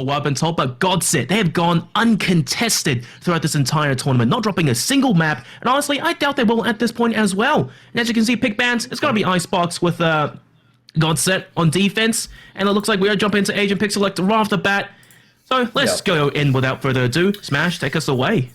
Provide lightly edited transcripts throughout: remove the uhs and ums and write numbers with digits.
what I've been told, but Godset, they have gone uncontested throughout this entire tournament, not dropping a single map, and honestly, I doubt they will at this point as well. And as you can see, pick bans, it's going to be Icebox with Godset on defense, and it looks like we are jumping into Agent Pick Select right off the bat. So let's go in without further ado. Smash, take us away.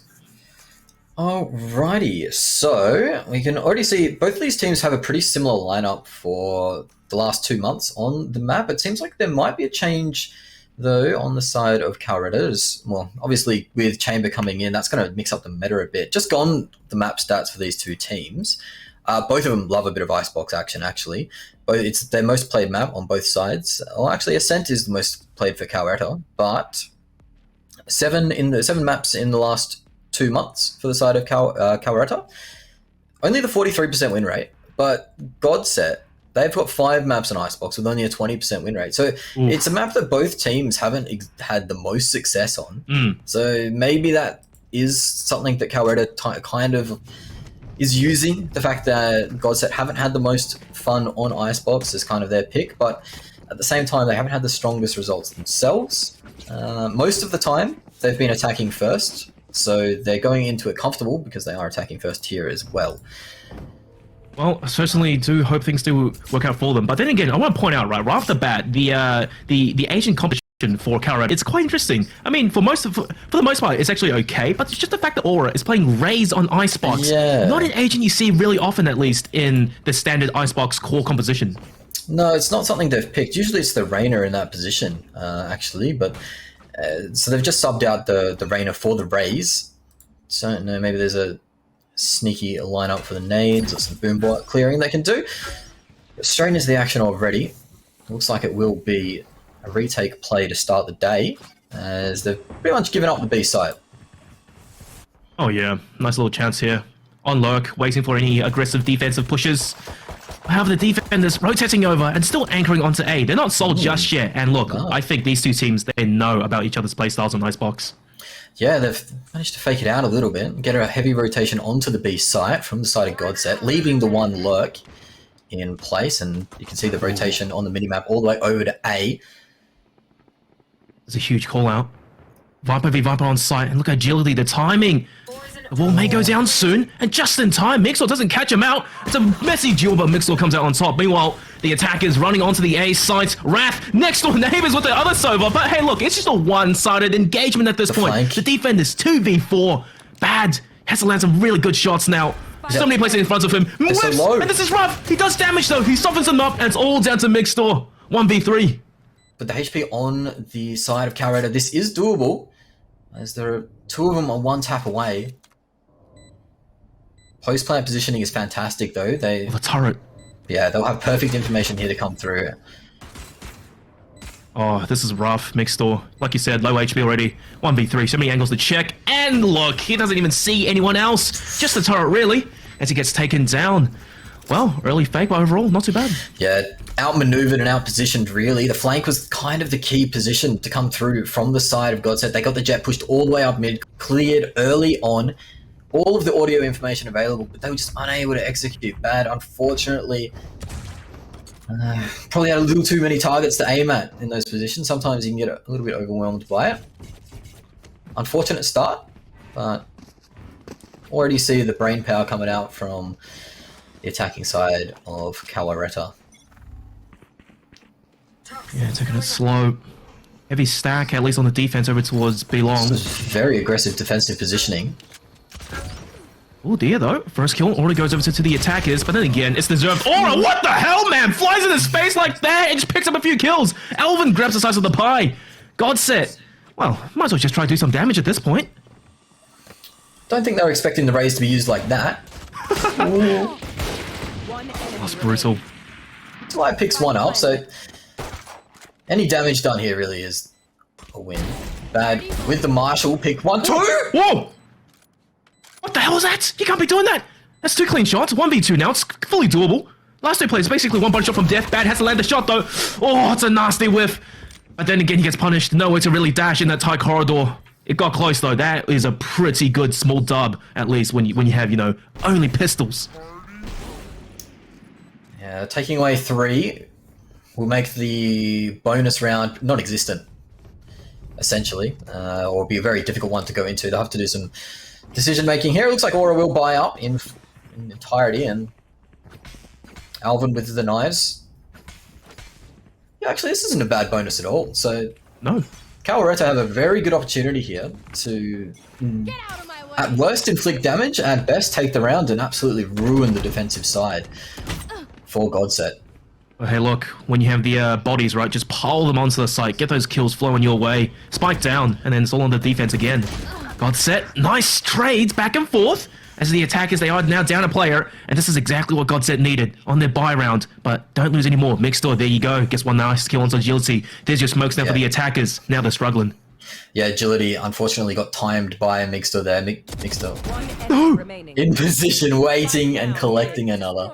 Alrighty, so we can already see both of these teams have a pretty similar lineup for the last 2 months on the map. It seems like there might be a change though on the side of Kowareta. Well, obviously with Chamber coming in, that's going to mix up the meta a bit. Just gone the map stats for these two teams. Both of them love a bit of icebox action actually. But it's their most played map on both sides. Well, actually Ascent is the most played for Kowareta, but seven maps in the last 2 months for the side of Kowareta. Only the 43% win rate, but Godset, they've got 5 maps on Icebox with only a 20% win rate. So it's a map that both teams haven't had the most success on. So maybe that is something that Kowareta kind of is using, the fact that Godset haven't had the most fun on Icebox as kind of their pick, but at the same time, they haven't had the strongest results themselves. Most of the time, they've been attacking first. So they're going into it comfortable because they are attacking first here as well. Well, I certainly do hope things do work out for them. But then again, I want to point out, right off the bat, the Asian competition for Kowareta, it's quite interesting. I mean, for the most part, it's actually okay. But it's just the fact that Aura is playing Raze on Icebox. Yeah. Not an agent you see really often, at least, in the standard Icebox core composition. No, it's not something they've picked. Usually it's the Reyna in that position, actually. But so they've just subbed out the Reyna for the Raze. So I don't know, maybe there's a sneaky lineup for the nades or some boombot clearing they can do. Straight into the action already. Looks like it will be a retake play to start the day, as they've pretty much given up the B site. Oh yeah, nice little chance here. On lurk, waiting for any aggressive defensive pushes. However, the defenders rotating over and still anchoring onto A. They're not sold just yet. And look, I think these two teams, they know about each other's playstyles on Icebox. Yeah, they've managed to fake it out a little bit, get a heavy rotation onto the B site from the side of Godset, leaving the one lurk in place. And you can see the rotation on the minimap all the way over to A. There's a huge call out. Viper v Viper on site, and look at agility, the timing. The wall may go down soon, and just in time, Mixor doesn't catch him out. It's a messy duel, but Mixor comes out on top. Meanwhile, the attackers running onto the A site. Wrath next door neighbors with the other Sova. But hey, look, it's just a one-sided engagement at this point. Flank. The defenders 2v4. Bad. Has to land some really good shots now. Somebody places it in front of him. Whips, so and this is rough. He does damage though. He softens him up, and it's all down to Mixor. 1v3. But the HP on the side of Kowareta, this is doable, as there are 2 of them on 1 tap away. Post-plant positioning is fantastic, though. The turret. Yeah, they'll have perfect information here to come through. Oh, this is rough. Mixor, like you said, low HP already. 1v3, so many angles to check. And look, he doesn't even see anyone else. Just the turret, really, as he gets taken down. Well, early fake, but overall, not too bad. Yeah, outmaneuvered and outpositioned, really. The flank was kind of the key position to come through from the side of Godset. They got the jet pushed all the way up mid, cleared early on. All of the audio information available, but they were just unable to execute. Bad, unfortunately. Probably had a little too many targets to aim at in those positions. Sometimes you can get a little bit overwhelmed by it. Unfortunate start, but already see the brain power coming out from the attacking side of Kowareta. Yeah, taking it slow. Heavy stack, at least on the defense, over towards B long. This is very aggressive defensive positioning. Oh dear though, first kill already goes over to the attackers, but then again, it's deserved. Aura, what the hell, man? Flies in his face like that and just picks up a few kills. Alvin grabs the size of the pie. Godset, well, might as well just try to do some damage at this point. Don't think they were expecting the Raze to be used like that. That's brutal. Light picks one up, so any damage done here really is a win. Bad with the Marshall, pick 1, 2! Whoa! What the hell is that? You can't be doing that! That's 2 clean shots, 1v2 now, it's fully doable. Last 2 plays basically 1 body shot from death. Bad has to land the shot though. Oh, it's a nasty whiff. But then again, he gets punished. Nowhere to really dash in that tight corridor. It got close though. That is a pretty good small dub, at least when you have, you know, only pistols. Yeah, taking away 3 will make the bonus round non-existent. essentially, or be a very difficult one to go into. They'll have to do some decision making here. It looks like Aura will buy up in entirety, and Alvin with the knives. Yeah, actually, this isn't a bad bonus at all. So No. Kowareta have a very good opportunity here to, at worst, inflict damage, at best, take the round and absolutely ruin the defensive side for Godset. But hey, look, when you have the bodies, right, just pile them onto the site, get those kills flowing your way, spike down, and then it's all on the defense again. Godset, nice trades back and forth, as the attackers, they are now down a player, and this is exactly what Godset needed on their buy round. But don't lose any more. Mixtor, there you go, gets one nice kill onto agility. There's your smokes now for the attackers. Now they're struggling. Yeah, agility unfortunately got timed by Mixtor there. Mixtor remaining. in position, waiting and collecting another.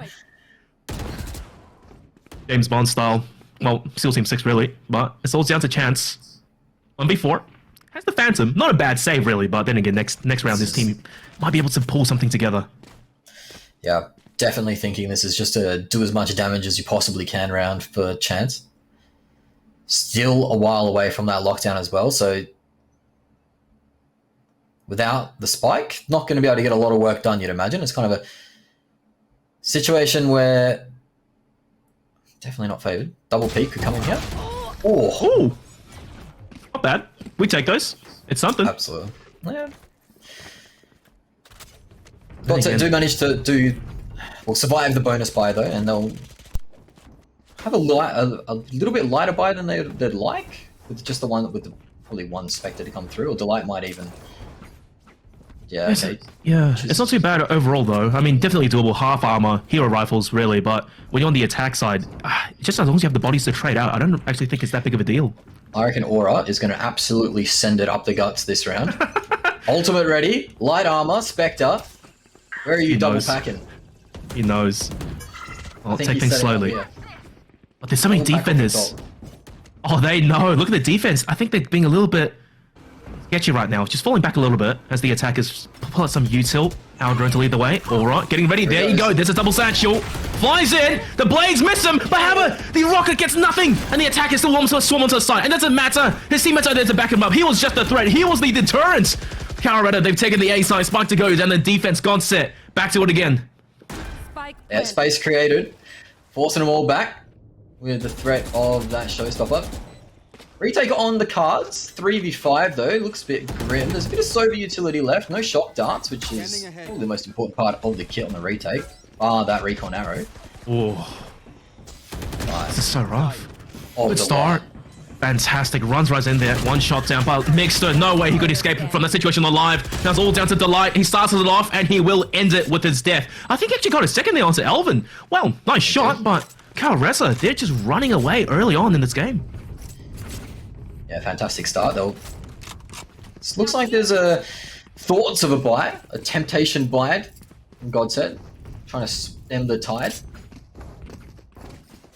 James Bond style. Well, still Team 6 really, but it's all down to chance. 1v4. Has the Phantom. Not a bad save really, but then again, next round this team might be able to pull something together. Yeah, definitely thinking this is just to do as much damage as you possibly can round for chance. Still a while away from that lockdown as well, so without the spike, not going to be able to get a lot of work done, you'd imagine. It's kind of a situation where definitely not favoured. Double peek could come in here. Oh, Ooh! Not bad. We take those. It's something. absolutely. Yeah. Godset do manage to survive the bonus buy though, and they'll have a little bit lighter buy than they'd like, with just the one with probably one Spectre to come through, or Delight might even. Yeah, okay. Yeah, it's not too bad overall though. I mean, definitely doable. Half armor, hero rifles, really. But when you're on the attack side, just as long as you have the bodies to trade out, I don't actually think it's that big of a deal. I reckon Aura is going to absolutely send it up the guts this round. Ultimate ready, light armor, Spectre. Where are you double packing? He knows. I'll take he's things setting up slowly. here. But there's so many Double pack on the defenders. top. Oh, they know. Look at the defense. I think they're being a little bit sketchy right now. Just falling back a little bit as the attackers pull out some util. Aldrin to lead the way. All right, getting ready. There you go. There's a double satchel. Flies in. The blades miss him. But however, the rocket gets nothing. And the attacker still wants to swarm onto the side. And it doesn't matter. His teammates are there to back him up. He was just a threat. He was the deterrent. Kowareta, they've taken the A side. Spike to go. And the defense gone set. Back to it again. Yeah, space created, forcing them all back with the threat of that showstopper. Retake on the cards, 3v5 though, looks a bit grim. There's a bit of sober utility left, no shock darts, which is probably the most important part of the kit on the retake. That recon arrow. Oh, Nice. this is so rough. Oh, Good the start. Fantastic. Runs right in there. One shot down. But Mixter, no way he could escape from that situation alive. Now it's all down to Delight. He starts it off and he will end it with his death. I think he actually got a second there onto Elvin. Well, nice shot, but Kowareta, they're just running away early on in this game. Yeah, fantastic start though. This looks like there's thoughts of a buy, a temptation buy from Godset, trying to stem the tide.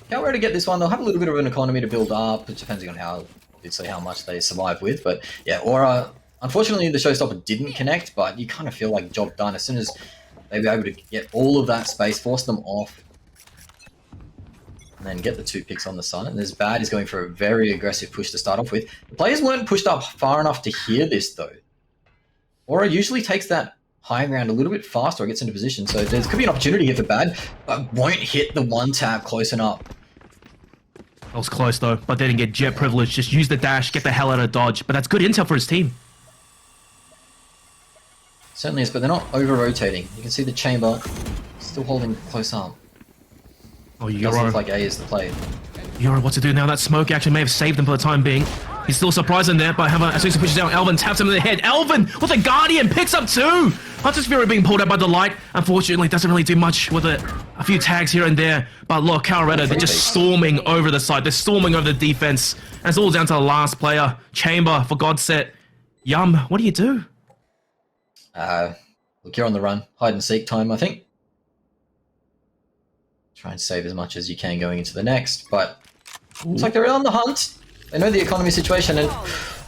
Kowareta get this one, they'll have a little bit of an economy to build up, depending on obviously how much they survive with, but yeah, Aura, unfortunately the showstopper didn't connect, but you kind of feel like job done as soon as they were able to get all of that space, force them off, and then get the 2 picks on the sun. And this Bad is going for a very aggressive push to start off with. The players weren't pushed up far enough to hear this though. Aura usually takes that high ground a little bit faster or gets into position, so there could be an opportunity here for Bad, but won't hit the one tap close enough. That was close though, but they didn't get jet privilege. Just use the dash, get the hell out of dodge. But that's good intel for his team. Certainly is, but they're not over-rotating. You can see the chamber still holding close up. Oh, It doesn't Euro. look like A is the play. Euro, what to do now? That smoke actually may have saved him for the time being. He's still surprising there, but however, as soon as he pushes down, Elvin taps him in the head. Elvin with a Guardian picks up 2. Hunter's Fury being pulled out by Delight. Unfortunately, doesn't really do much with it. A few tags here and there. But look, Kowareta, they're just storming over the side. They're storming over the defense. And it's all down to the last player. Chamber for Godset. Yum, what do you do? Look, you're on the run. Hide and seek time, I think. Try and save as much as you can going into the next, but looks like they're on the hunt. They know the economy situation and...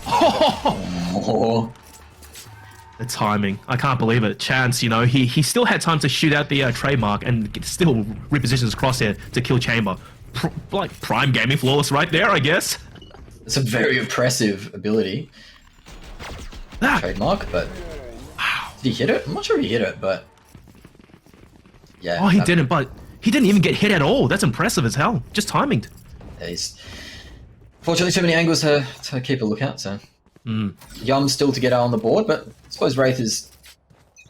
Oh. The timing. I can't believe it. Chance, you know, he still had time to shoot out the trademark and still repositions his crosshair to kill Chamber. Like, prime gaming flawless right there, I guess. It's a very impressive ability. Ah. Trademark, but did he hit it? I'm not sure if he hit it, but yeah. Oh, he didn't, but he didn't even get hit at all. That's impressive as hell. Just timing. He's fortunately too many angles to keep a lookout. So Yum still to get out on the board, but I suppose Wraith is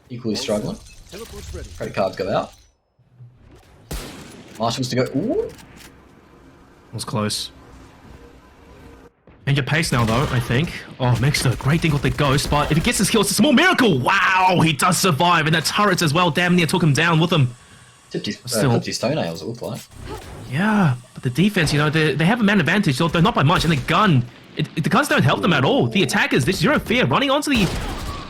equally struggling. Credit cards go out. Marshall's to go. Ooh. It was close. Change your pace now, though, I think. Oh, Mixer, great thing with the ghost, but if he gets his kill, it's a small miracle! Wow, he does survive, and the turrets as well damn near took him down with him. Tipped his toenails, it looked like. Yeah, but the defense, you know, they have a man advantage, though not by much, and the gun, the guns don't help them at all. The attackers, there's zero fear, running onto the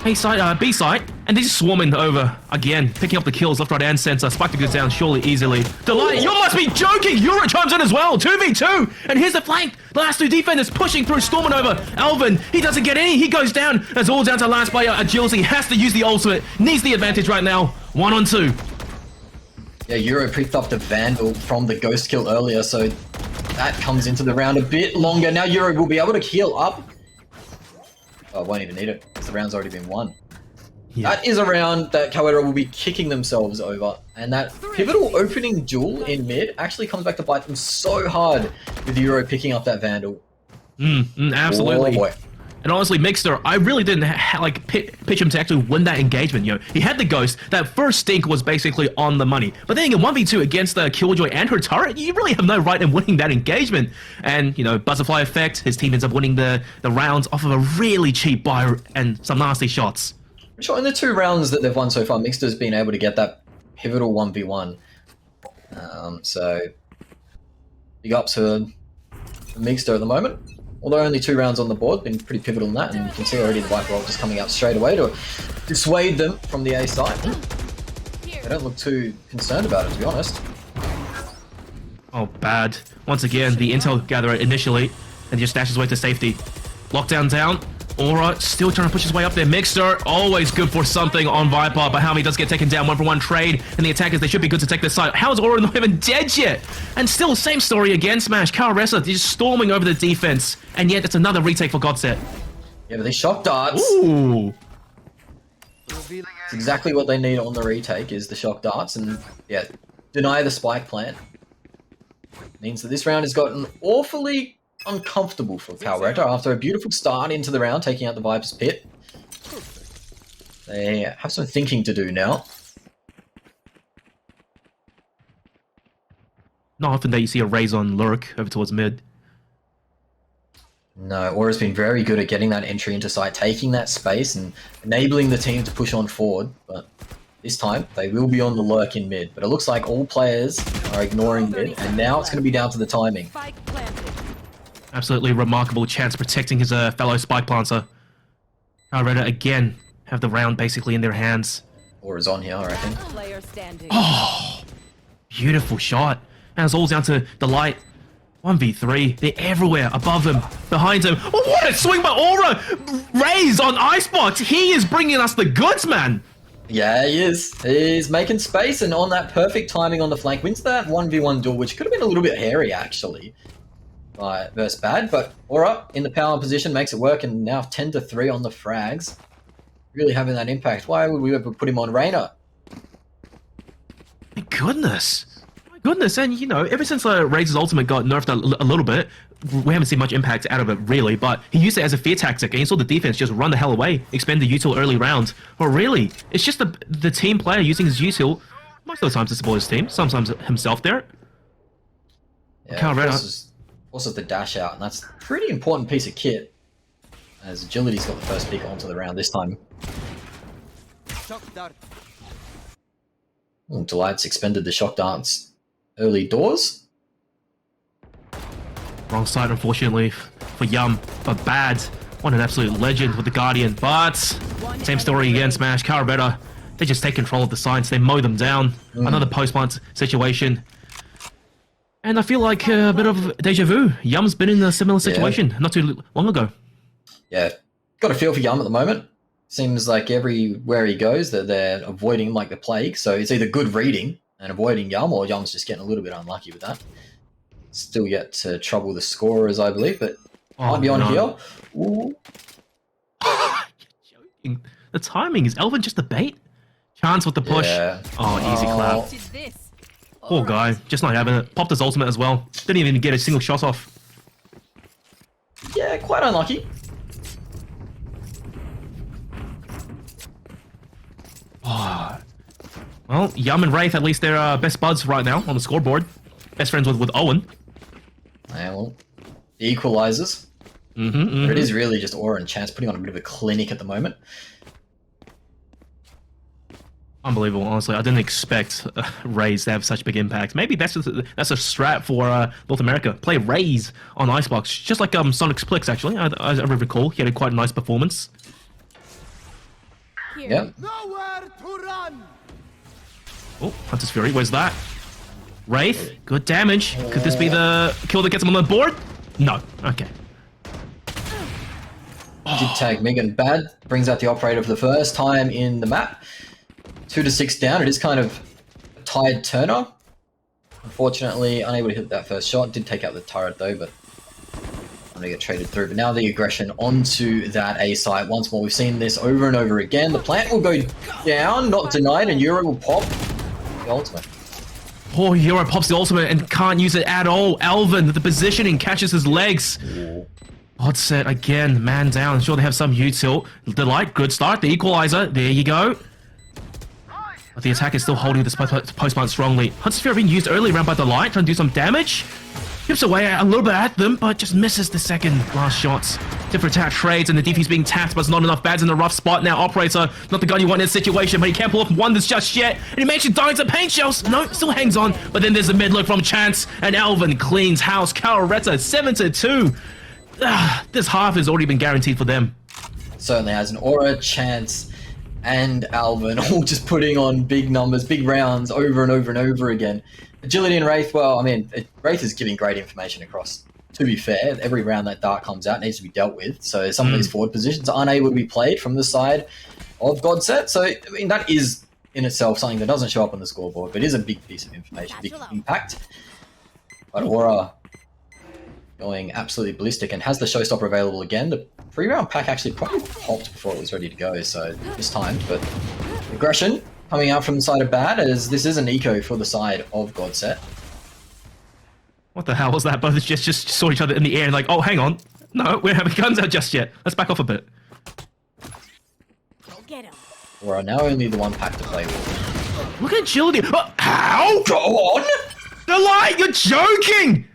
A side, B side, and they're just swarming over again, picking up the kills left, right, and center. Spike goes down surely easily. Delight, you must be joking! Euro chimes in as well, 2v2, and here's the flank. The last two defenders pushing through, storming over. Alvin, he doesn't get any, he goes down. It's all down to last player, Agility has to use the ultimate, needs the advantage right now. 1-on-2. Yeah, Euro picked up the Vandal from the ghost kill earlier, so that comes into the round a bit longer. Now Euro will be able to heal up. Oh, won't even need it, because the round's already been won. Yeah. That is a round that Kowareta will be kicking themselves over, and that pivotal opening duel in mid actually comes back to bite them so hard with Euro picking up that Vandal. Absolutely. Oh boy. And honestly, Mixter, I really didn't pitch him to actually win that engagement. You know, he had the ghost. That first stink was basically on the money. But then in 1v2 against the Killjoy and her turret, you really have no right in winning that engagement. And, you know, butterfly effect, his team ends up winning the rounds off of a really cheap buy and some nasty shots. Sure, in the 2 rounds that they've won so far, Mixter's been able to get that pivotal 1v1. So, big ups for Mixter at the moment. Although only 2 rounds on the board, been pretty pivotal in that, and you can see already the Viper ult just coming out straight away to dissuade them from the A side. They don't look too concerned about it, to be honest. Oh, bad. Once again, the intel gatherer initially, and just dashes away to safety. Lockdown down. Aura still trying to push his way up there. Mixer, always good for something on Viper, but how he does get taken down 1-for-1 trade, and the attackers, they should be good to take this side. How is Aura not even dead yet? And still, same story again, Smash. Kowareta just storming over the defense, and yet it's another retake for Godset. Yeah, but these shock darts. Ooh. It's exactly what they need on the retake, is the shock darts, and yeah, deny the spike plant. Means that this round has gotten awfully uncomfortable for Kowareta after a beautiful start into the round, taking out the Viper's pit. They have some thinking to do now. Not often that you see a raise on lurk over towards mid. No, Aura's been very good at getting that entry into site, taking that space and enabling the team to push on forward, but this time they will be on the lurk in mid. But it looks like all players are ignoring mid, and now it's going to be down to the timing. Absolutely remarkable chance protecting his fellow spike planter. Kowareta again have the round basically in their hands. Aura's on here, I reckon. Oh, beautiful shot. And it's all down to the light. 1v3. They're everywhere. Above him. Behind him. Oh, what a swing by Aura! Raised on Icebox. He is bringing us the goods, man. Yeah, he is. He's making space, and on that perfect timing on the flank, wins that 1v1 duel, which could have been a little bit hairy, actually. Versus bad, but Aura in the power position makes it work, and now 10-3 on the frags. Really having that impact. Why would we ever put him on Reyna? My goodness. My goodness. And, you know, ever since Raze's ultimate got nerfed a little bit, we haven't seen much impact out of it, really, but he used it as a fear tactic, and you saw the defense just run the hell away, expend the util early rounds. Or really, it's just the team player using his util most of the time to support his team, sometimes himself there. Yeah, Kowareta also the dash out, and that's a pretty important piece of kit, as Agility's got the first pick onto the round this time. Delight's expended the shock darts early doors. Wrong side, unfortunately, for Yum, but bad. What an absolute legend with the Guardian, but same story again, Smash. Kowareta, they just take control of the sides, they mow them down. Another post-plant situation. And I feel like a bit of deja vu. Yum's been in a similar situation not too long ago. Yeah, got a feel for Yum at the moment. Seems like everywhere he goes that they're avoiding him like the plague. So it's either good reading and avoiding Yum, or Yum's just getting a little bit unlucky with that. Still yet to trouble the scorers, I believe, but Might be on no. here. Ooh. You're joking. The timing, is Elvin just a bait? Chance with the push. Yeah. Oh, easy clap. Did this. Poor guy, just not having it. Popped his ultimate as well. Didn't even get a single shot off. Yeah, quite unlucky. Oh. Well, Yum and Wraith, at least they're best buds right now on the scoreboard. Best friends with Owen. Yeah, well, the equalizers. But it is really just Aura and Chance putting on a bit of a clinic at the moment. Unbelievable, honestly. I didn't expect Raze to have such big impact. Maybe that's a strat for North America. Play Raze on Icebox, just like Sonic Splix, actually. I recall he had a quite nice performance. Here. Yeah. Nowhere to run. Oh, Hunter's Fury, where's that? Wraith, good damage. Could this be the kill that gets him on the board? No. Okay. Did tag Megan bad. Brings out the operator for the first time in the map. 2 to 6 down. It is kind of a tied Turner. Unfortunately, unable to hit that first shot. Did take out the turret though, but I'm gonna get traded through. But now the aggression onto that A site once more. We've seen this over and over again. The plant will go down, not denied, and Euro will pop the ultimate. Poor Hero pops the ultimate and can't use it at all. Alvin, the positioning catches his legs. Godset again, man down. Sure, they have some util. Delight, good start. The equalizer, there you go. But the attack is still holding this postmark strongly. Hunter's Fury being used early around by Delight, trying to do some damage. Chips away a little bit at them, but just misses the second last shots. Different attack trades, and the DP's being tapped, but it's not enough. Bad's in a rough spot now. Operator, not the gun you want in this situation, but he can't pull off wonders just yet. And he managed to die to paint shells. No, still hangs on. But then there's a mid look from Chance, and Alvin cleans house. Kowareta 7-2. This half has already been guaranteed for them. Certainly has an Aura, Chance, and Alvin all just putting on big numbers, big rounds over and over and over again. Agility and Wraith, well, I mean, Wraith is giving great information across. To be fair, every round that dart comes out needs to be dealt with. So some of these forward positions are unable to be played from the side of Godset. So, I mean, that is in itself something that doesn't show up on the scoreboard, but is a big piece of information, big impact. But Aura going absolutely ballistic and has the showstopper available again. The pre-round pack actually probably popped before it was ready to go, so mistimed, but aggression coming out from the side of Bad, as this is an eco for the side of Godset. What the hell was that? Both just saw each other in the air and like, oh, hang on. No, we don't have guns out just yet. Let's back off a bit. Go get him. Or are now only the one pack to play with. Look at agility. How? Go on! Delight, you're joking!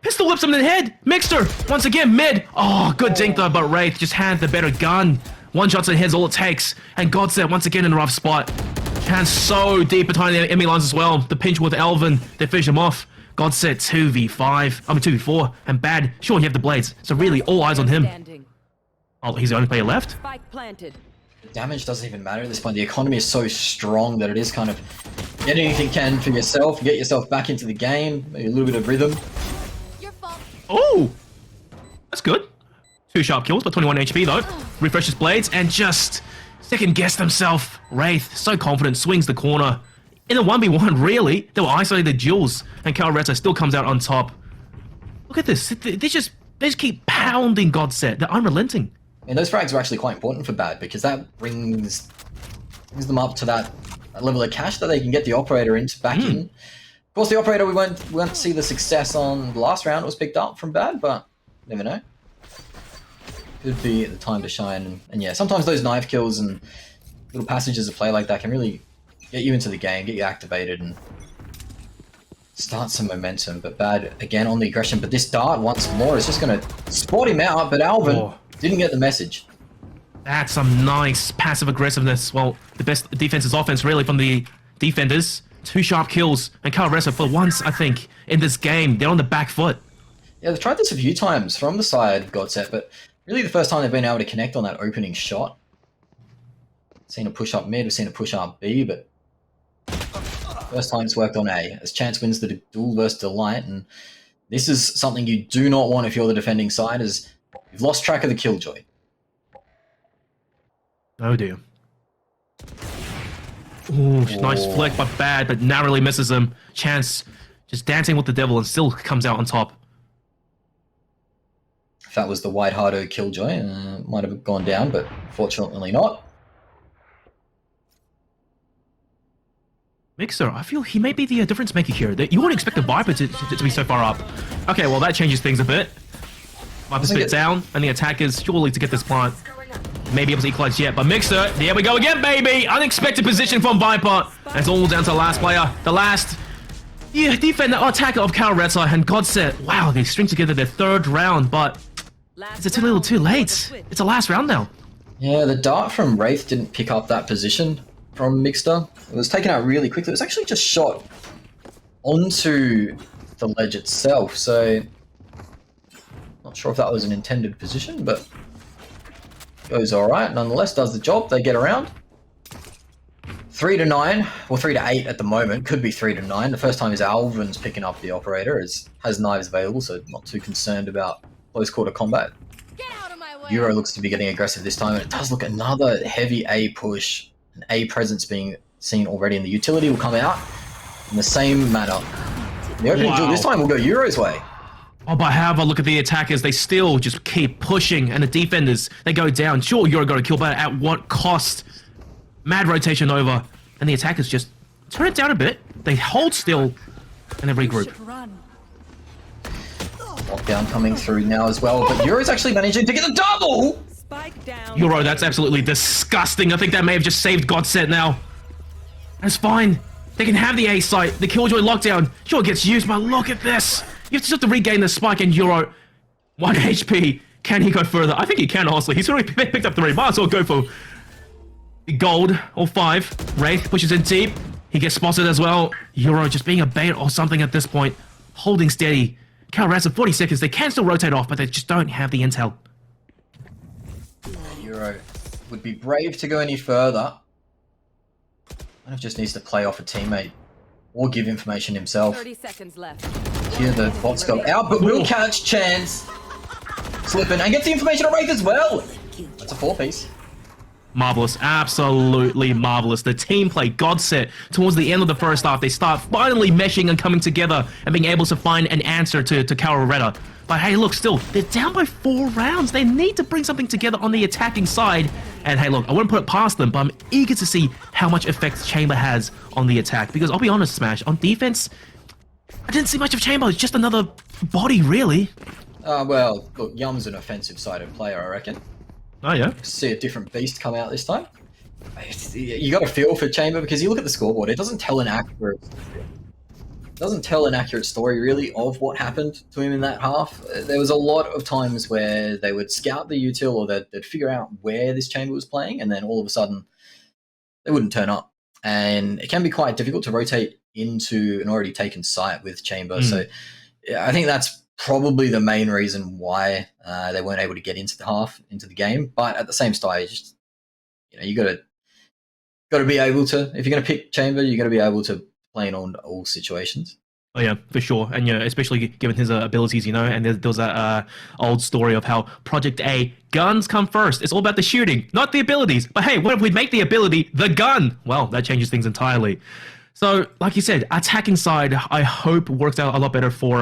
Pistol whips him in the head. Mixter, once again, mid. Oh, good dink though, but Wraith just had the better gun. One shot to the head's all it takes. And Godset once again in a rough spot. Chance so deep behind the enemy lines as well. The pinch with Elvin, they finish him off. Godset 2v5, 2v4, and Bad, sure, he have the blades. So really, all eyes on him. Standing. Oh, he's the only player left? Spike planted. The damage doesn't even matter at this point. The economy is so strong that it is kind of get anything you can for yourself, get yourself back into the game, maybe a little bit of rhythm. Your fault. Oh! That's good. 2 sharp kills, but 21 HP though. Refreshes blades and just second-guessed himself. Wraith, so confident, swings the corner. In a 1v1, really? They were isolated duels, and Kowareta still comes out on top. Look at this. They just keep pounding Godset. They're unrelenting. And those frags are actually quite important for Bad, because that brings them up to that level of cash that they can get the operator into back in. Of course, the operator we won't see the success on the last round. It was picked up from Bad, but never know. Could be the time to shine. And yeah, sometimes those knife kills and little passages of play like that can really get you into the game, get you activated, and start some momentum. But Bad again on the aggression. But this dart once more is just going to spot him out. But Alvin didn't get the message. That's some nice passive aggressiveness. Well, the best defense is offense, really, from the defenders. 2 sharp kills. And Kowareta, for once, I think, in this game, they're on the back foot. Yeah, they've tried this a few times from the side of Godset, but really the first time they've been able to connect on that opening shot. Seen a push up mid, we've seen a push up B, but first time it's worked on A, as Chance wins the duel versus Delight, and this is something you do not want if you're the defending side, as you've lost track of the killjoy. Oh dear. Ooh, nice flick, but Bad, but narrowly misses him. Chance just dancing with the devil and still comes out on top. If that was the White Hardo Killjoy, might have gone down, but fortunately not. Mixer, I feel he may be the difference maker here. You wouldn't expect the Viper to be so far up. Okay, well that changes things a bit. Viper spit down, and the attackers surely to get this plant. Maybe able to equalize yet, but Mixer, there we go again, baby! Unexpected position from Viper. And it's all down to the last player. The last defender or attacker of Kowareta and Godset. Wow, they string together their third round, but it's a little too late. It's the last round now. Yeah, the dart from Wraith didn't pick up that position from Mixter. It was taken out really quickly. It was actually just shot onto the ledge itself, so not sure if that was an intended position, but goes alright. Nonetheless, does the job. They get around. 3-9, or 3-8 at the moment. Could be 3-9. The first time is Alvin's picking up the operator, has knives available, so not too concerned about close quarter combat. Get out of my way. Euro looks to be getting aggressive this time, and it does look another heavy A push. An A presence being seen already, and the utility will come out in the same manner. The opening duel this time will go Euro's way. Oh, but however, look at the attackers. They still just keep pushing, and the defenders, they go down. Sure, Euro got a kill, but at what cost? Mad rotation over, and the attackers just turn it down a bit. They hold still, and they regroup. Lockdown coming through now as well, but Euro's actually managing to get the double! Spike down. Euro, that's absolutely disgusting. I think that may have just saved Godset now. That's fine. They can have the A site. The Killjoy lockdown sure gets used, but look at this. You have to regain the spike, and Euro, 1 HP. Can he go further? I think he can, honestly. He's already picked up 3 bars, so go for gold or 5. Wraith pushes in deep. He gets spotted as well. Euro just being a bait or something at this point. Holding steady. Kowareta 40 seconds. They can still rotate off, but they just don't have the intel. Euro would be brave to go any further. Kind of just needs to play off a teammate or give information himself. 30 seconds left. Here the bots go out, but will catch Chance. Slipping and gets the information on Wraith as well. That's a 4-piece. Marvelous, absolutely marvelous. The team play Godset towards the end of the first half. They start finally meshing and coming together and being able to find an answer to Kowareta. But hey, look, still, they're down by 4 rounds. They need to bring something together on the attacking side. And hey, look, I wouldn't put it past them, but I'm eager to see how much effect Chamber has on the attack. Because I'll be honest, Smash, on defense, I didn't see much of Chamber. It's just another body, really. Well, look, Yum's an offensive-sided player, I reckon. Oh, yeah? See a different beast come out this time. You got to feel for Chamber because you look at the scoreboard. It doesn't tell an accurate story really of what happened to him in that half. There was a lot of times where they would scout the util or they'd figure out where this Chamber was playing, and then all of a sudden they wouldn't turn up. And it can be quite difficult to rotate into an already taken site with Chamber. So yeah, I think that's probably the main reason why they weren't able to get into the game. But at the same stage, you got to be able to. If you're going to pick Chamber, you got to be able to play in all situations. Oh yeah, for sure, and especially given his abilities, and there was that old story of how Project A guns come first. It's all about the shooting, not the abilities. But hey, what if we make the ability the gun? Well, that changes things entirely. So, like you said, attacking side, I hope works out a lot better for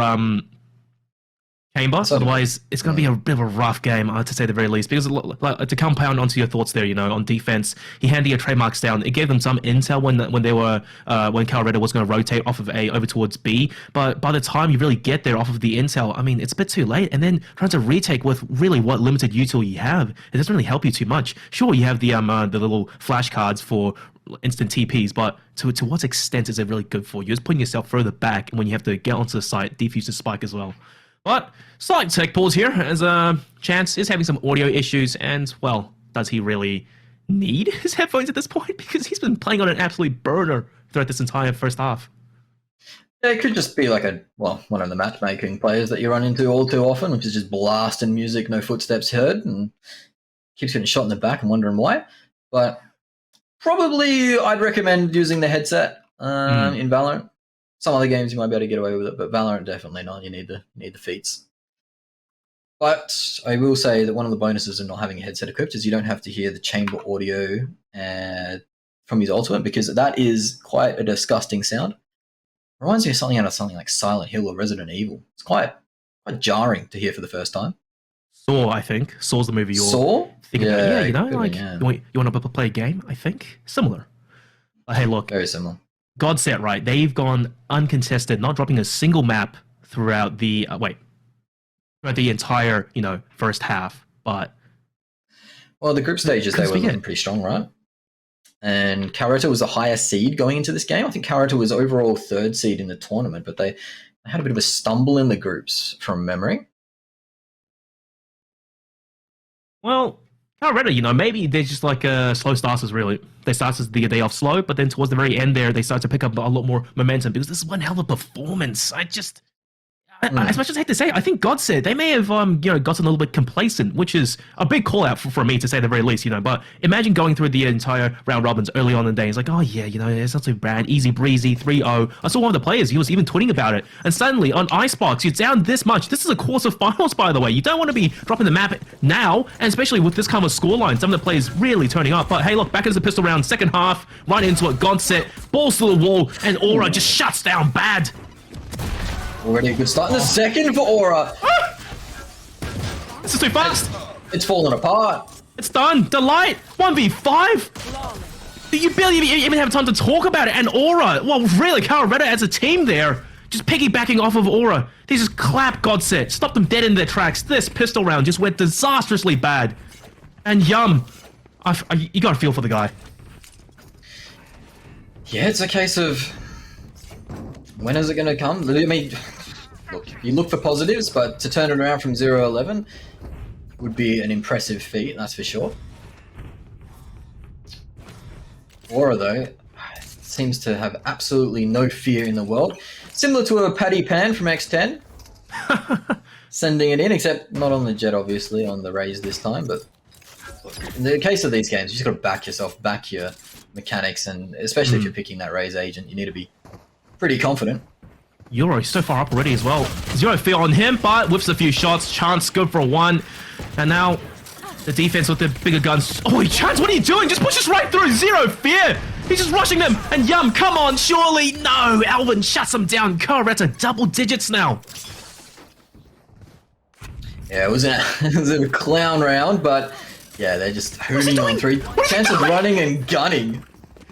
Chamber. Otherwise, it's going to be a bit of a rough game, to say the very least. Because to compound onto your thoughts there, on defense, he handed your trademarks down. It gave them some intel when Kowareta was going to rotate off of A over towards B. But by the time you really get there off of the intel, I mean, it's a bit too late. And then trying to retake with really what limited util you have, it doesn't really help you too much. Sure, you have the little flashcards for instant TPs, but to what extent is it really good for you? It's putting yourself further back when you have to get onto the site, defuse the spike as well. But slight tech pause here, as Chance is having some audio issues, and, well, does he really need his headphones at this point? Because he's been playing on an absolute burner throughout this entire first half. Yeah, it could just be like one of the matchmaking players that you run into all too often, which is just blasting music, no footsteps heard, and keeps getting shot in the back and wondering why. But probably I'd recommend using the headset in Valorant. Some other games you might be able to get away with it, but Valorant definitely not. You need the feats. But I will say that one of the bonuses of not having a headset equipped is you don't have to hear the chamber audio from his ultimate, because that is quite a disgusting sound. Reminds me of something out of something like Silent Hill or Resident Evil. It's quite jarring to hear for the first time. Saw, I think. Saw's the movie you're Saw? thinking about. Yeah, you know, could be, like, yeah. you want to play a game, I think? Similar. But hey, look, Very similar. Godset, right? They've gone uncontested, not dropping a single map throughout the, throughout the entire, first half. But Well, the group stages, they Couldn't were speak looking it. pretty strong, right? And Kowareta was the highest seed going into this game. I think Kowareta was overall third seed in the tournament, but they had a bit of a stumble in the groups from memory. Well, Kowareta, maybe they're just like slow starters, really. They started the day off slow, but then towards the very end there, they start to pick up a lot more momentum because this is one hell of a performance. As much as I hate to say it, I think Godset, they may have, gotten a little bit complacent, which is a big call out for me to say the very least, But imagine going through the entire round robins early on in the day. It's like, oh yeah, it's not too bad, easy breezy, 3-0. I saw one of the players, he was even tweeting about it. And suddenly on Icebox, you're down this much. This is a quarterfinals, by the way. You don't want to be dropping the map now, and especially with this kind of scoreline, some of the players really turning up. But hey, look, back into the pistol round, second half, right into it, Godset, balls to the wall, and Aura just shuts down bad. Already a good start in the second for Aura. This is too fast. It's falling apart. It's done. Delight. 1v5. You barely even have time to talk about it. And Aura, well, really, Kowareta as a team there, just piggybacking off of Aura. They just clap Godset, stop them dead in their tracks. This pistol round just went disastrously bad. And Yum, you got to feel for the guy. Yeah, it's a case of when is it going to come? I mean, look, you look for positives, but to turn it around from 0-11 would be an impressive feat, that's for sure. Aura, though, seems to have absolutely no fear in the world. Similar to a Paddy Pan from X10. Sending it in, except not on the jet, obviously, on the Raze this time, but in the case of these games, you just got to back yourself, back your mechanics, and especially if you're picking that Raze agent, you need to be pretty confident. Euro so far up already as well. Zero fear on him, but whips a few shots. Chance good for one. And now the defense with the bigger guns. Oh, Chance, what are you doing? Just pushes right through. Zero fear. He's just rushing them. And Yum, come on, surely. No, Alvin shuts him down. Kowareta double digits now. Yeah, it was a clown round, but yeah, they're just hooning on three. Chance is running and gunning.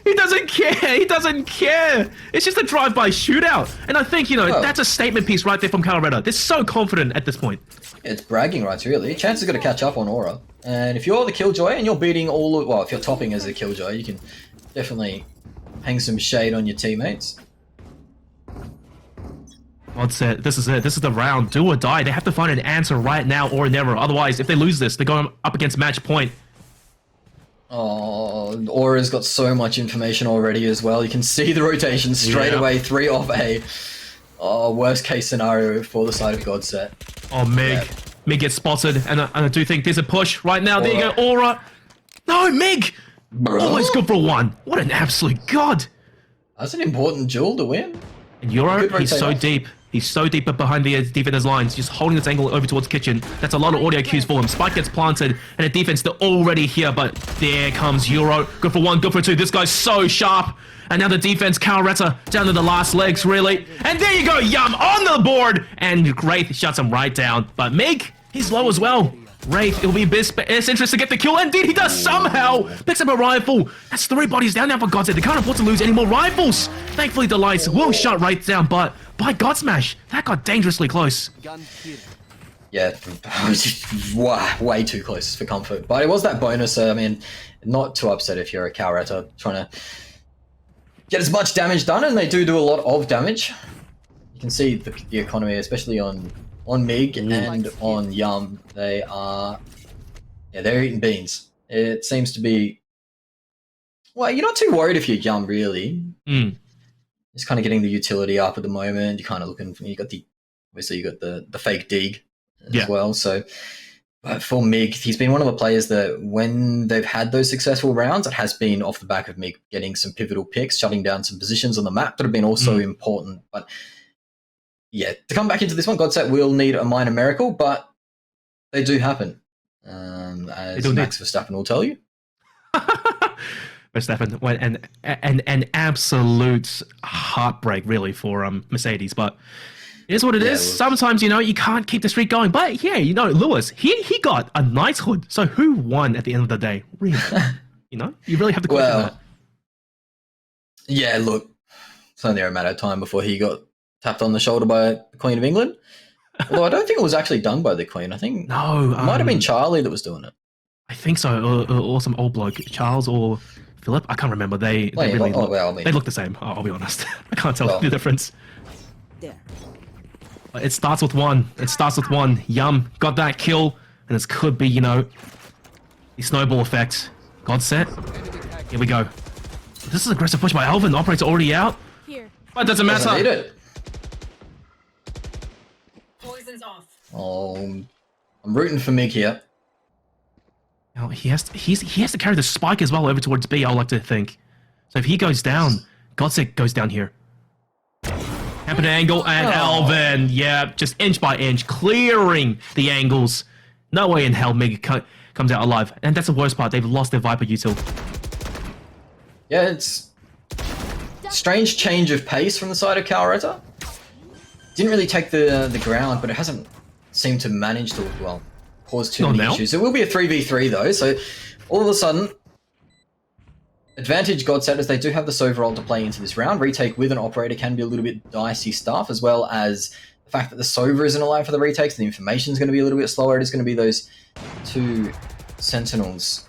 He doesn't care. He doesn't care. It's just a drive-by shootout. And I think, that's a statement piece right there from Kowareta. They're so confident at this point. It's bragging rights, really. Chance has got to catch up on Aura. And if you're the Killjoy and you're beating well, if you're topping as a Killjoy, you can definitely hang some shade on your teammates. Godset, this is it. This is the round. Do or die. They have to find an answer right now or never. Otherwise, if they lose this, they're going up against match point. Oh, Aura's got so much information already as well. You can see the rotation straight away. 3 off A. Oh, worst case scenario for the side of Godset. Oh, Mig. Yeah. Mig gets spotted, and I do think there's a push right now. There you go, Aura. No, Mig! Always good for one. What an absolute god. That's an important duel to win. And Euro, Good he's so rotate off. deep. He's so deep behind the defender's lines, just holding this angle over towards kitchen. That's a lot of audio cues for him. Spike gets planted, and the defense, they're already here, but there comes Euro. Good for one, good for two. This guy's so sharp. And now the defense, Kowareta, down to the last legs, really. And there you go, Yum on the board. And Wraith shuts him right down. But Mig, he's low as well. Wraith, it'll be best interest to get the kill. Indeed, he does somehow. Picks up a rifle. That's 3 bodies down now for Godset. They can't afford to lose any more rifles. Thankfully, Delights will shut Wraith down, but by Godsmash, that got dangerously close. Yeah, way too close for comfort. But it was that bonus. I mean, not too upset if you're a Kowareta trying to get as much damage done, and they do a lot of damage. You can see the economy, especially on Mig and on Yum. They are, they're eating beans. It seems to be, well, you're not too worried if you're Yum, really. Just kind of getting the utility up at the moment. You're kind of looking for, obviously you got the fake dig as well. So, but for Mig, he's been one of the players that when they've had those successful rounds, it has been off the back of Mig getting some pivotal picks, shutting down some positions on the map that have been also important. But yeah, to come back into this one, Godset will need a minor miracle, but they do happen, as Max Verstappen will tell you. Verstappen went an absolute heartbreak, really, for Mercedes. But It is what it Yeah, is. Lewis. Sometimes, you know, you can't keep the streak going. But yeah, you know, Lewis, he got a knighthood. So who won at the end of the day? Really? You know, you really have to question that. Well, yeah, look, it's only a matter of time before he got tapped on the shoulder by the Queen of England. Although I don't think it was actually done by the Queen. I think No, it might have been Charlie that was doing it. I think so, or some old bloke, Charles or Philip. I can't remember. They Well, really oh, look, well, I mean- they look the same. I'll be honest. I can't tell Well. the difference. There. But it starts with one. It starts with one. Yum got that kill, and this could be, you know, the snowball effect. Godset. Here we go. This is aggressive push by Alvin. The operator already out, Here. but it doesn't Doesn't need matter. it. Poison's off. Oh, I'm rooting for Mig here. Now he has to carry the spike as well over towards B. I would like to think. So if he goes down, Godset goes down here. Happen angle and Alvin, yeah, just inch by inch, clearing the angles. No way in hell Mig comes out alive, and that's the worst part. They've lost their Viper util. Yeah, it's strange change of pace from the side of Kowareta. Didn't really take the ground, but it hasn't seemed to manage to, well, cause too Not many now. issues. It will be a 3v3 though, so all of a sudden, advantage Godset as they do have the Sova role to play into this round. Retake with an operator can be a little bit dicey stuff, as well as the fact that the Sova isn't alive for the retakes. The information is going to be a little bit slower. It is going to be those two Sentinels.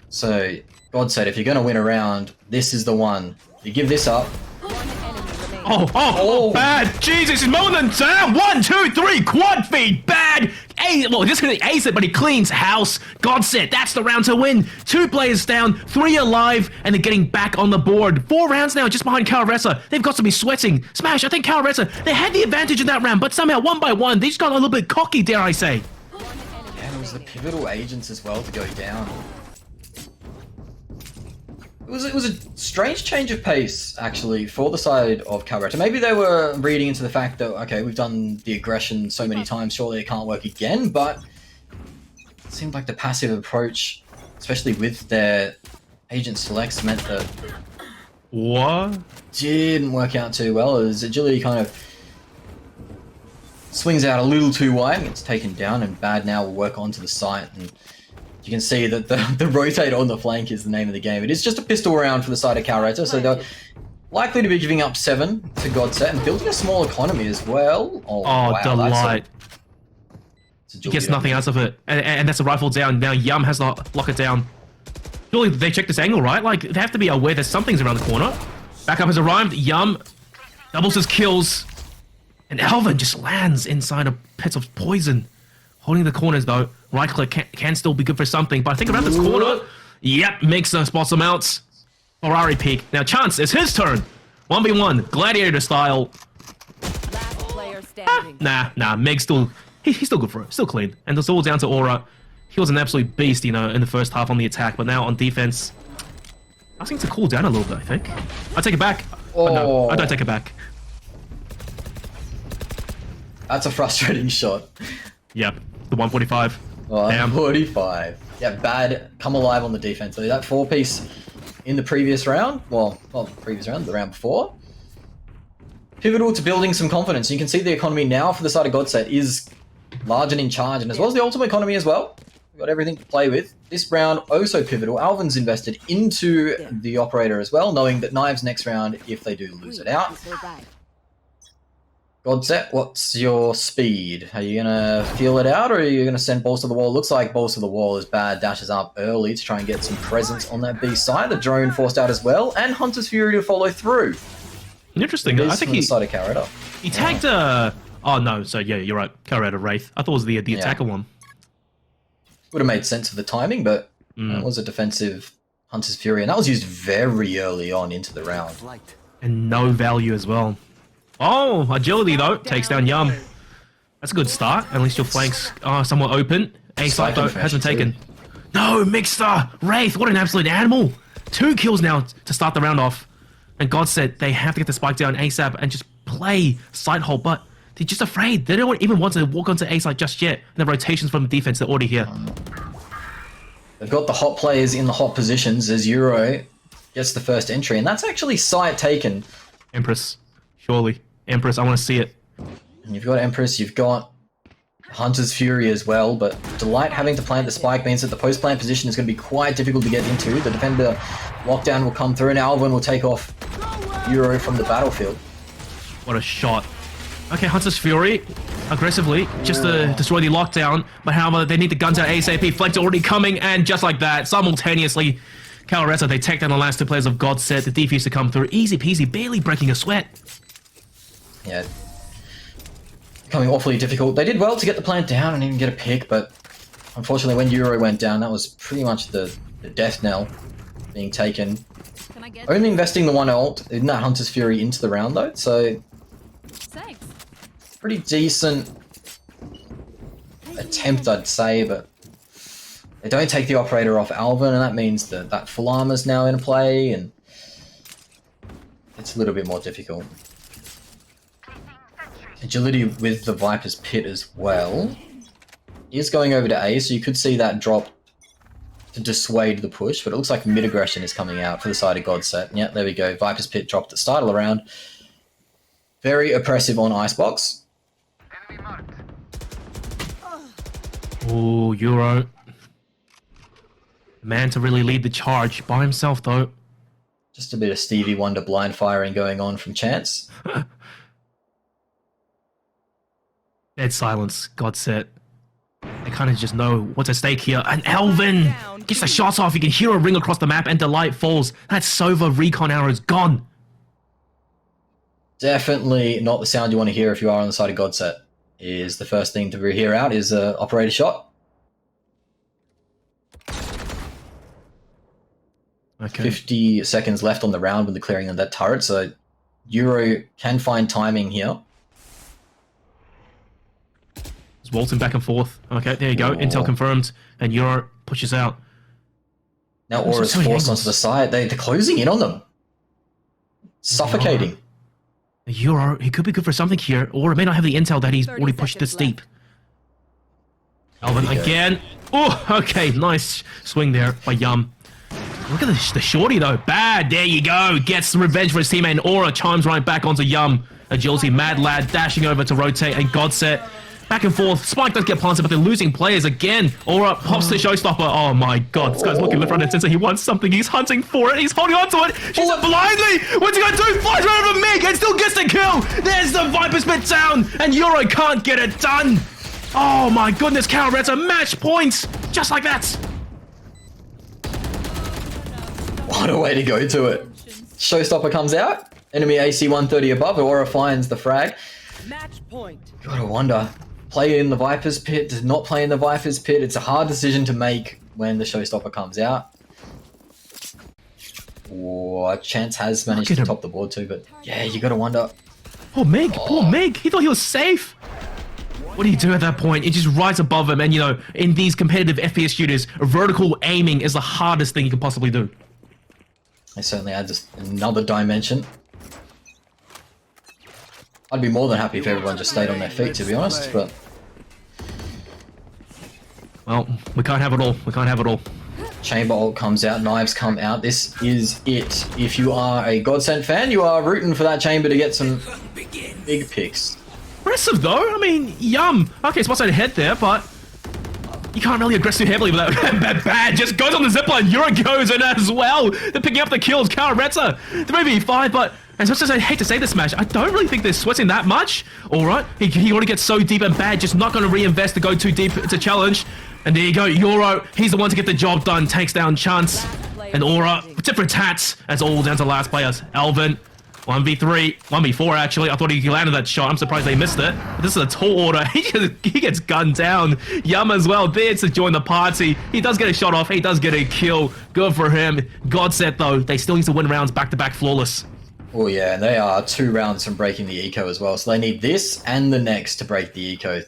So Godset, if you're going to win a round, this is the one. You give this up. One enemy remaining. Oh, bad. Jesus, he's mowing them down. 1, 2, 3, quad feed, bad. Well, just gonna ace it, but he cleans house. Godset, that's the round to win. 2 players down, 3 alive, and they're getting back on the board. 4 rounds now, just behind Kowareta. They've got to be sweating. Smash, I think Kowareta, they had the advantage in that round, but somehow, one by one, they just got a little bit cocky, dare I say. And it was the pivotal agents as well to go down. It was a strange change of pace, actually, for the side of Kowareta. Maybe they were reading into the fact that, okay, we've done the aggression so many times, surely it can't work again, but it seemed like the passive approach, especially with their agent selects, meant that What? didn't work out too well, as agility kind of swings out a little too wide and gets taken down, and Bad now will work onto the site, and you can see that the rotate on the flank is the name of the game. It is just a pistol round for the side of Kowareta, so they're likely to be giving up 7 to Godset and building a small economy as well. Oh, wow, Delight. That's a He gets nothing out of it. And that's a rifle down. Now Yum has to lock it down. Surely they check this angle, right? Like, they have to be aware that something's around the corner. Backup has arrived. Yum doubles his kills. And Alvin just lands inside a pit of poison. Holding the corners, though. Right click can still be good for something. But I think around this corner... Yep, Mixer spots him out. Ferrari peak. Now, Chance, it's his turn. 1v1, Gladiator style. Last player standing. Nah, Meg's still... He's still good for it. Still clean. And it's all down to Aura. He was an absolute beast, you know, in the first half on the attack. But now on defense... I think to cool down a little bit, I think. I take it back. But no, I don't take it back. That's a frustrating shot. Yep, the 145. Damn. 45. Yeah, Bad come alive on the defense. So that 4-piece in the previous round, well, not the previous round, the round before, pivotal to building some confidence. You can see the economy now for the side of Godset is large and in charge, and as well as the ultimate economy as well. We've got everything to play with. This round, also pivotal. Alvin's invested into the operator as well, knowing that Knives next round, if they do lose it out. Godset, what's your speed? Are you going to feel it out, or are you going to send balls to the wall? Looks like balls to the wall is Bad. Dashes up early to try and get some presence on that B side. The drone forced out as well, and Hunter's Fury to follow through. Interesting. I think from the side of Kowareta. he tagged Oh no, so yeah, you're right. Kowareta Wraith. I thought it was the attacker one. Would have made sense of the timing, but it was a defensive Hunter's Fury, and that was used very early on into the round. And no value as well. Oh, agility though. Takes down Yum. That's a good start. At least your flanks are somewhat open. A side though has been taken. No, Mixer! Wraith, what an absolute animal! 2 kills now to start the round off. And Godset they have to get the spike down ASAP and just play side hold, but they're just afraid. They don't even want to walk onto A side just yet. And the rotations from the defense, they're already here. They've got the hot players in the hot positions as Euro gets the first entry, and that's actually site taken. Empress, surely. Empress, I want to see it. You've got Empress, you've got Hunter's Fury as well, but Delight having to plant the spike means that the post-plant position is going to be quite difficult to get into. The defender lockdown will come through, and Alvin will take off Euro from the battlefield. What a shot. Okay, Hunter's Fury, aggressively, just to destroy the lockdown, but however, they need the guns out ASAP. Flex already coming, and just like that, simultaneously, Kowareta, they take down the last two players of Godset, the defuse to come through. Easy peasy, barely breaking a sweat. Yeah. Becoming awfully difficult. They did well to get the plant down and even get a pick, but unfortunately when Euro went down, that was pretty much the death knell being taken. Can I get Only investing the one ult in that Hunter's Fury into the round though, so Thanks. pretty decent attempt I'd say, but they don't take the operator off Alvin, and that means that that full armor's now in play, and it's a little bit more difficult. Agility with the Viper's Pit as well is going over to A, so you could see that drop to dissuade the push, but it looks like mid aggression is coming out for the side of Godset. Yeah, there we go. Viper's Pit dropped at start of the round. Very oppressive on Icebox. Ooh, Euro. Man to really lead the charge by himself though. Just a bit of Stevie Wonder blind firing going on from Chance. Dead silence, Godset. They kind of just know what's at stake here. And Alvin gets the shots off. You can hear a ring across the map, and Delight falls. That Sova recon arrow is gone. Definitely not the sound you want to hear if you are on the side of Godset. Is the first thing to hear out is a operator shot. Okay. 50 seconds left on the round with the clearing of that turret, so Euro can find timing here. Just waltzing back and forth. Okay, there you go. Intel confirmed, and Euro pushes out. Now Aura's forced onto the side. They're closing in on them. Suffocating. Euro, he could be good for something here, or it may not have the intel that he's already pushed this deep. Alvin again. Oh, okay, nice swing there by Yum. Look at the shorty though. Bad. There you go. Gets revenge for his teammate, and Aura chimes right back onto Yum. Agility, Mad Lad dashing over to rotate, and Godset back and forth. Spike does get planted, but they're losing players again. Aura pops the showstopper. Oh my god, this guy's looking left, right, and center. He wants something. He's hunting for it. He's holding on to it. She's blindly. What's he gonna do? Flies right over Mig and still gets the kill. There's the Viper's Pit down, and Euro can't get it done. Oh my goodness, Kowareta match points just like that. What a way to go to it. Showstopper comes out. Enemy AC 130 above. Aura finds the frag. Match point. Gotta wonder. Play in the Viper's Pit, does not play in the Viper's Pit. It's a hard decision to make when the Showstopper comes out. Oh, Chance has managed to top the board too, but yeah, you gotta wonder. Oh, Mig. Poor Mig. He thought he was safe. What do you do at that point? It just rides above him, and you know, in these competitive FPS shooters, vertical aiming is the hardest thing you can possibly do. It certainly adds another dimension. I'd be more than happy if everyone just stayed on their feet, to be honest, but... Well, we can't have it all. We can't have it all. Chamber ult comes out, knives come out. This is it. If you are a Godset fan, you are rooting for that chamber to get some big picks. Aggressive though. I mean, Yum. Okay, spots ahead there, but you can't really aggress too heavily with that. Bad just goes on the zipline. Euro goes in as well. They're picking up the kills. Kowareta, 3v5, but as much as I hate to say this match, I don't really think they're sweating that much. All right, he already gets so deep and Bad, just not going to reinvest to go too deep. It's a challenge. And there you go, Euro. He's the one to get the job done. Takes down Chance and Aura. Different tats. That's all down to last players. Alvin. 1v3, 1v4 actually. I thought he landed that shot. I'm surprised they missed it. But this is a tall order. He gets gunned down. Yum as well there to join the party. He does get a shot off. He does get a kill. Good for him. Godset though, they still need to win rounds back-to-back flawless. Oh yeah, and they are 2 rounds from breaking the eco as well. So they need this and the next to break the eco.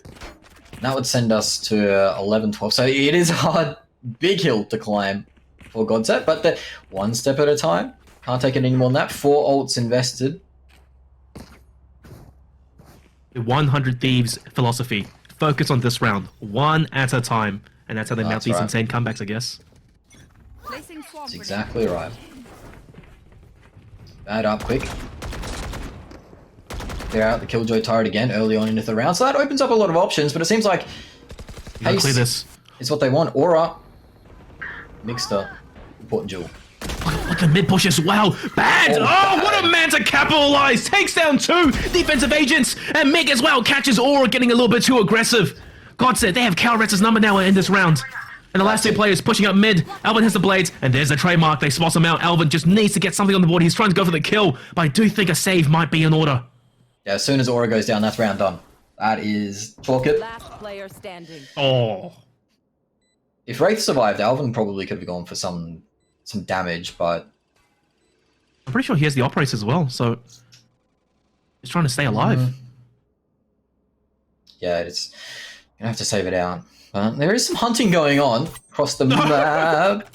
And that would send us to 11-12. So it is a hard, big hill to climb for Godset, but they're one step at a time. Can't take it any more than that. 4 ults invested. The 100 Thieves philosophy. Focus on this round. One at a time. And that's how they mount these insane comebacks, I guess. That's exactly right. Bad up quick. clear out the Killjoy turret again early on into the round. So that opens up a lot of options, but it seems like You gotta clear Haste this. is what they want. Aura, Mixter, important jewel. Look at mid push as well. Bad! Oh, what a man to capitalize! Takes down 2 defensive agents, and Mig as well catches Aura getting a little bit too aggressive. Godset, they have Kowareta's number now in this round. And the last 2 players pushing up mid. Alvin has the blades, and there's the trademark. They spot him out. Alvin just needs to get something on the board. He's trying to go for the kill, but I do think a save might be in order. Yeah, as soon as Aura goes down, that's round done. That is chalk it. Last player standing. Oh. If Wraith survived, Alvin probably could have gone for some damage, but I'm pretty sure he has the operators as well, so he's trying to stay alive. yeah, it's gonna have to save it out. There is some hunting going on across the map.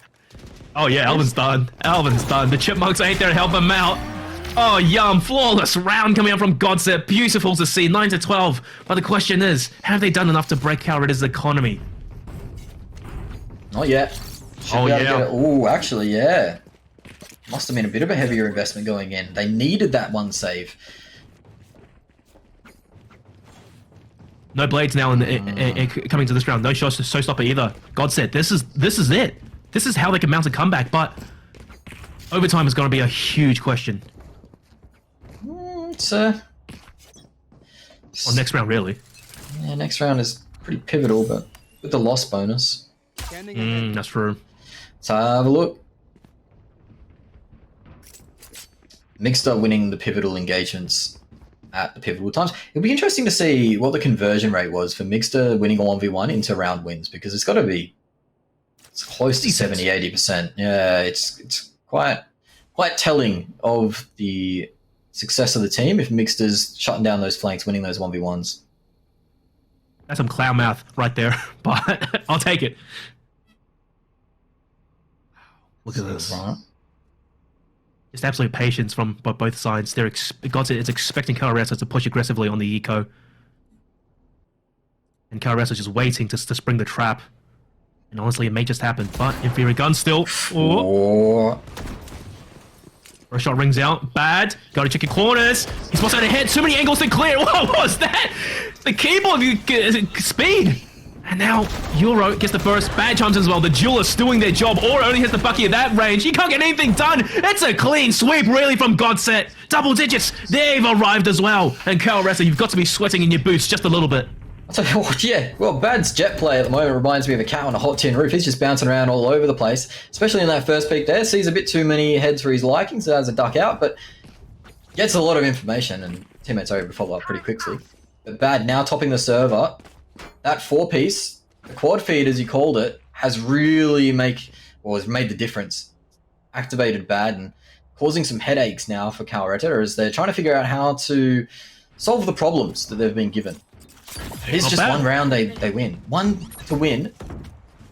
Oh yeah, Alvin's done. Alvin's done. The Chipmunks ain't there to help him out. Oh, yum. Flawless round coming out from Godset. Beautiful to see. 9-12. But the question is, have they done enough to break Kowareta's economy? Not yet. Oh, yeah. Oh, actually, yeah. Must have been a bit of a heavier investment going in. They needed that one save. No blades now coming to this round. No showstopper either. Godset, this is it. This is how they can mount a comeback, but overtime is going to be a huge question. It's Well, next round, really. yeah, next round is pretty pivotal, but with the loss bonus. That's true. Let's have a look. Mixter winning the pivotal engagements at the pivotal times. It'll be interesting to see what the conversion rate was for Mixter winning a 1v1 into round wins, because it's got to be close to 70-80%. Yeah, it's quite telling of the success of the team if Mixter's shutting down those flanks, winning those 1v1s. That's some clown math right there, but I'll take it. Look at this. Right. Just absolute patience from both sides. Godset is expecting Kowareta to push aggressively on the eco. And Kowareta just waiting to spring the trap. And honestly, it may just happen, but inferior gun still. Oh. First shot rings out. Bad. Gotta check your corners. He's supposed to have a head. Too many angles to clear. What was that? The keyboard speed. And now Euro gets the first. Bad chimes as well. The duelists doing their job. Or only has the Bucky at that range. He can't get anything done. It's a clean sweep really from Godset. Double digits. They've arrived as well. And Kowareta, you've got to be sweating in your boots just a little bit. I'll tell you what, yeah. Well, Bad's jet play at the moment reminds me of a cat on a hot tin roof. He's just bouncing around all over the place, especially in that first peak there. Sees a bit too many heads for his liking, so has a duck out, but gets a lot of information, and teammates are able to follow up pretty quickly. But Bad now topping the server. That 4-piece, the quad feed as you called it, has really made the difference. Activated Bad and causing some headaches now for Kowareta as they're trying to figure out how to solve the problems that they've been given. It is Not just bad. one round they win. One to win.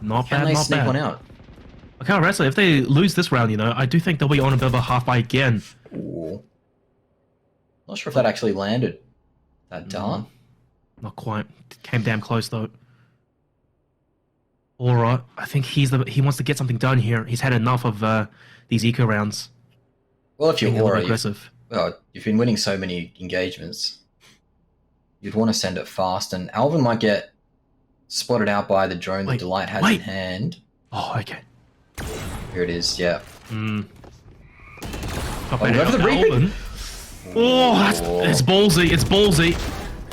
Not Can bad, they not sneak bad. one out? Kowareta, if they lose this round, I do think they'll be on a bit of a half by again. Ooh. Not sure if that actually landed. That dart. Not quite. Came damn close though. Alright, I think he wants to get something done here. He's had enough of these eco rounds. Well, if you're Being a little Aura, bit aggressive. you've been winning so many engagements. You'd want to send it fast, and Alvin might get spotted out by the drone that Delight has in hand. Oh, okay. Here it is, yeah. Not Oh, bad go for the reaping. Alvin. Oh, it's ballsy. It's ballsy.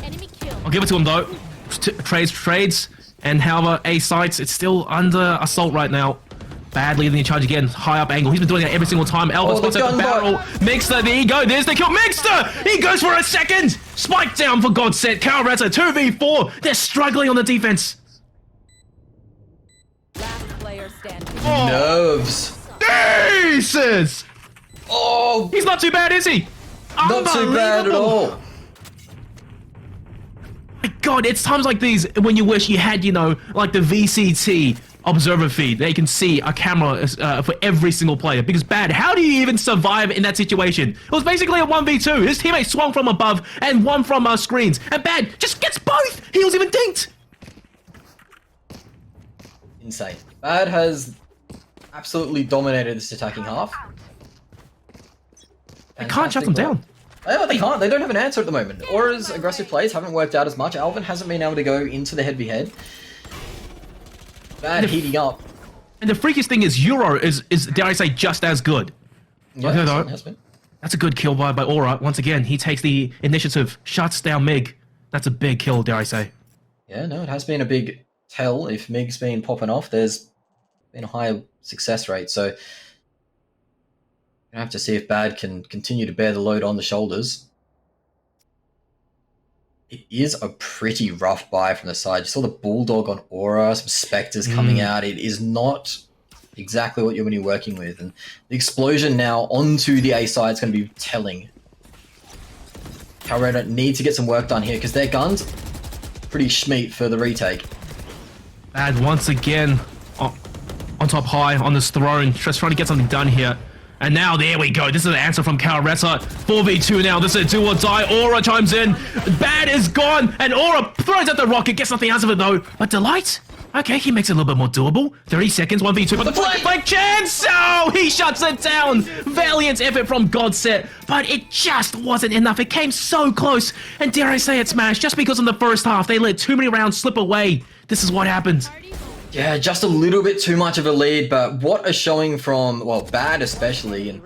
Enemy kill. I'll give it to him though. Trades, and however, A sites. It's still under assault right now. Bad leading the charge again. High up angle. He's been doing that every single time. Alvin spots out the barrel. Mixter, there you go. There's the kill. Mixter! He goes for a second. Spike down for Godset. Kowareta 2v4. They're struggling on the defense. Last player standing. Oh, Nerves. Jesus! Oh, He's not too bad, is he? not too bad at all. My God, it's times like these when you wish you had, like the VCT observer feed. They can see a camera for every single player. Because Bad, how do you even survive in that situation? It was basically a 1v2. His teammate swung from above and one from screens. And Bad just gets both. He was even dinked. Insane. Bad has absolutely dominated this attacking half. They can't shut them down. Oh, they can't. They don't have an answer at the moment. Aura's aggressive plays haven't worked out as much. Alvin hasn't been able to go into the head-to-head. Bad heating up. And the freakiest thing is Euro is dare I say, just as good. Yeah, Okay, though. it has been. That's a good kill by Aura. Once again, he takes the initiative, shuts down Mig. That's a big kill, dare I say. Yeah, no, it has been a big tell. If Mig's been popping off, there's been a higher success rate. So you have to see if Bad can continue to bear the load on the shoulders. It is a pretty rough buy from the side. You saw the Bulldog on Aura, some Spectres coming out. It is not exactly what you're going to be working with. And the explosion now onto the A side is going to be telling. Kowareta need to get some work done here because their guns pretty schmeat for the retake. Bad once again on top high on this throne, just trying to get something done here. And now there we go. This is the answer from Kowareta. 4v2 now. This is a do or die. Aura chimes in. Bad is gone. And Aura throws out the rocket. Gets nothing out of it though. But Delight? Okay, he makes it a little bit more doable. 30 seconds, 1v2. But the flank chance! Oh, he shuts it down. Valiant effort from Godset. But it just wasn't enough. It came so close. And dare I say it smashed. Just because in the first half, they let too many rounds slip away. This is what happened. Yeah, just a little bit too much of a lead, but what a showing from, well, Bad especially, and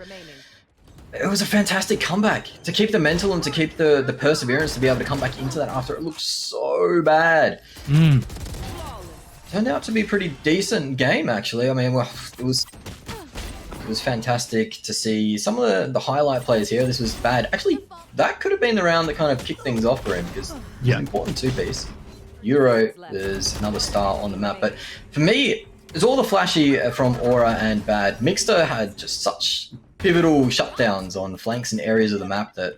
it was a fantastic comeback. To keep the mental and to keep the perseverance to be able to come back into that after it looked so bad. Turned out to be a pretty decent game, actually. I mean, well, it was fantastic to see some of the highlight plays here. This was Bad. Actually, that could have been the round that kind of kicked things off for him, because it's an important two-piece. Euro, there's another star on the map, but for me, it's all the flashy from Aura and Bad. Mixter had just such pivotal shutdowns on flanks and areas of the map that,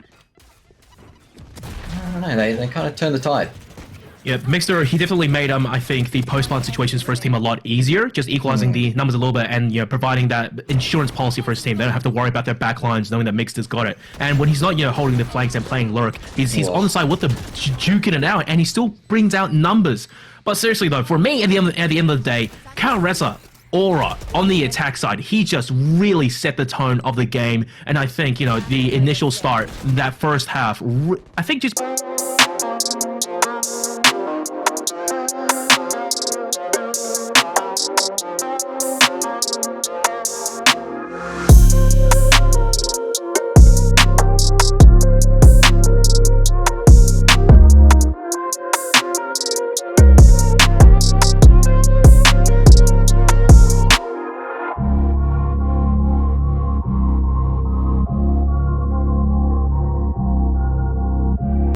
I don't know, they kind of turned the tide. Yeah, Mixter, he definitely made, I think, the post-plant situations for his team a lot easier, just equalizing the numbers a little bit and, you know, providing that insurance policy for his team. They don't have to worry about their backlines, knowing that Mixter's got it. And when he's not, you know, holding the flanks and playing Lurk, he's on the side with the juking it out, and he still brings out numbers. But seriously, though, for me, at the end of the day, Kowareta, Aura on the attack side, he just really set the tone of the game. And I think, you know, the initial start, that first half, I think just...